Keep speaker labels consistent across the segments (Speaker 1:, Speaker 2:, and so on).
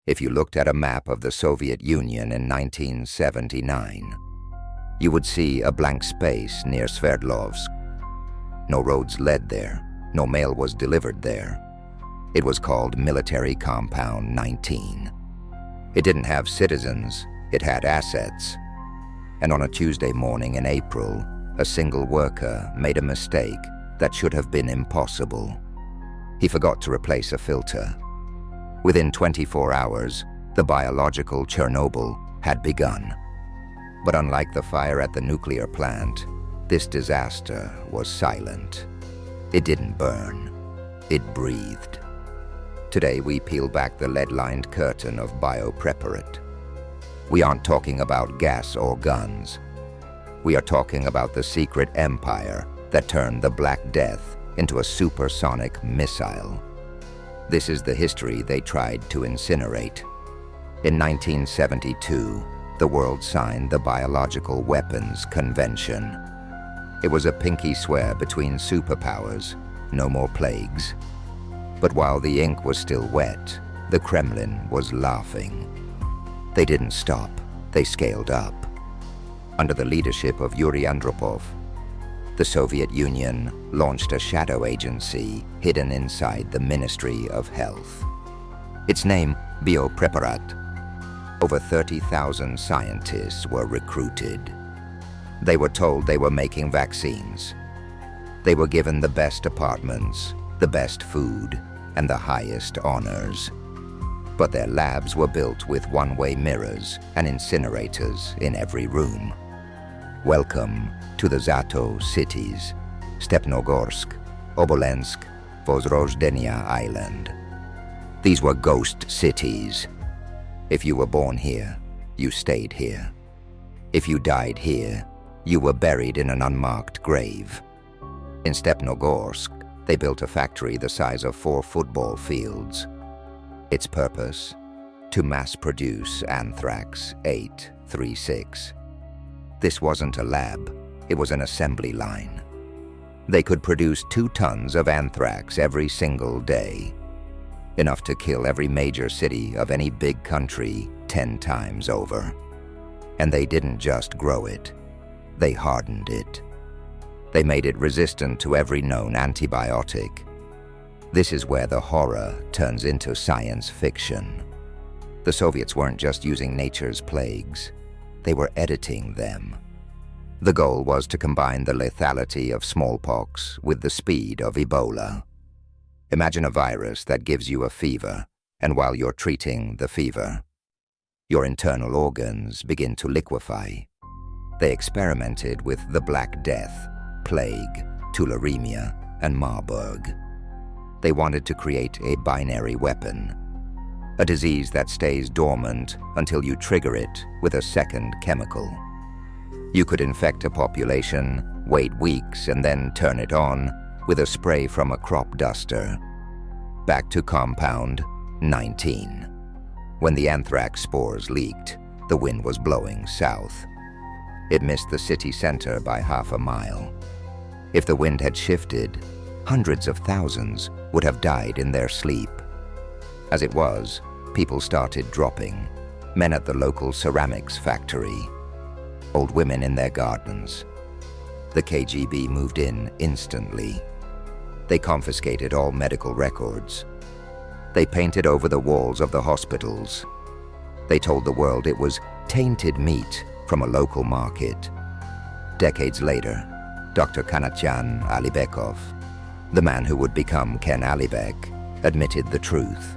Speaker 1: If you looked at a map of the Soviet Union in 1979, you would see a blank space near Sverdlovsk. No roads led there, no mail was delivered there. It was called Military Compound 19. It didn't have citizens, it had assets. And on a Tuesday morning in April, a single worker made a mistake that should have been impossible. He forgot to replace a filter. Within 24 hours, the biological Chernobyl had begun. But unlike the fire at the nuclear plant, this disaster was silent. It didn't burn. It breathed. Today we peel back the lead-lined curtain of Biopreparat. We aren't talking about gas or guns. We are talking about the secret empire that turned the Black Death into a supersonic missile. This is the history they tried to incinerate. In 1972, the world signed the Biological Weapons Convention. It was a pinky swear between superpowers, no more plagues. But while the ink was still wet, the Kremlin was laughing. They didn't stop, they scaled up. Under the leadership of Yuri Andropov, the Soviet Union launched a shadow agency hidden inside the Ministry of Health. Its name, Biopreparat. Over 30,000 scientists were recruited. They were told they were making vaccines. They were given the best apartments, the best food, and the highest honors. But their labs were built with one-way mirrors and incinerators in every room. Welcome to the Zato cities, Stepnogorsk, Obolensk, Vozrojdenia Island. These were ghost cities. If you were born here, you stayed here. If you died here, you were buried in an unmarked grave. In Stepnogorsk, they built a factory the size of 4 football fields. Its purpose? To mass-produce anthrax 836. This wasn't a lab, it was an assembly line. They could produce 2 tons of anthrax every single day, enough to kill every major city of any big country 10 times over. And they didn't just grow it, they hardened it. They made it resistant to every known antibiotic. This is where the horror turns into science fiction. The Soviets weren't just using nature's plagues, they were editing them. The goal was to combine the lethality of smallpox with the speed of Ebola. Imagine a virus that gives you a fever, and while you're treating the fever, your internal organs begin to liquefy. They experimented with the Black Death, plague, tularemia, and Marburg. They wanted to create a binary weapon, a disease that stays dormant until you trigger it with a second chemical. You could infect a population, wait weeks, and then turn it on with a spray from a crop duster. Back to Compound 19. When the anthrax spores leaked, the wind was blowing south. It missed the city center by half a mile. If the wind had shifted, hundreds of thousands would have died in their sleep. As it was, people started dropping. Men at the local ceramics factory, old women in their gardens. The KGB moved in instantly. They confiscated all medical records. They painted over the walls of the hospitals. They told the world it was tainted meat from a local market. Decades later, Dr. Kanatyan Alibekov, the man who would become Ken Alibek, admitted the truth.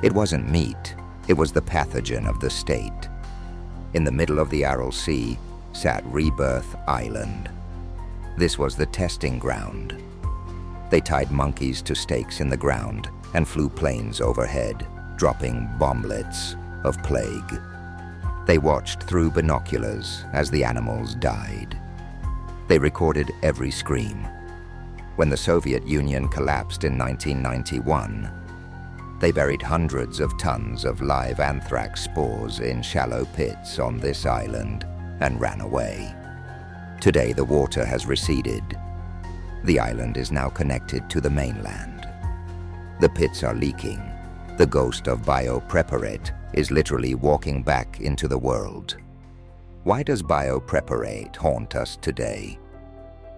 Speaker 1: It wasn't meat, it was the pathogen of the state. In the middle of the Aral Sea sat Rebirth Island. This was the testing ground. They tied monkeys to stakes in the ground and flew planes overhead, dropping bomblets of plague. They watched through binoculars as the animals died. They recorded every scream. When the Soviet Union collapsed in 1991, they buried hundreds of tons of live anthrax spores in shallow pits on this island and ran away. Today the water has receded. The island is now connected to the mainland. The pits are leaking. The ghost of Biopreparat is literally walking back into the world. Why does Biopreparat haunt us today?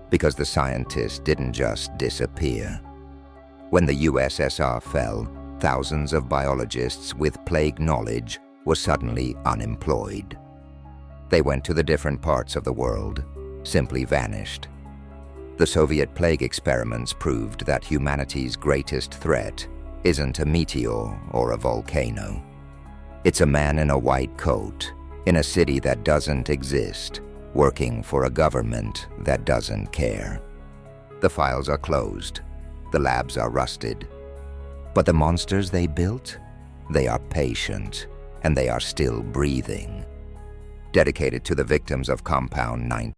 Speaker 1: Because the scientists didn't just disappear. When the USSR fell, thousands of biologists with plague knowledge were suddenly unemployed. They went to the different parts of the world, simply vanished. The Soviet plague experiments proved that humanity's greatest threat isn't a meteor or a volcano. It's a man in a white coat, in a city that doesn't exist, working for a government that doesn't care. The files are closed, the labs are rusted. But the monsters they built, they are patient, and they are still breathing. Dedicated to the victims of Compound 19.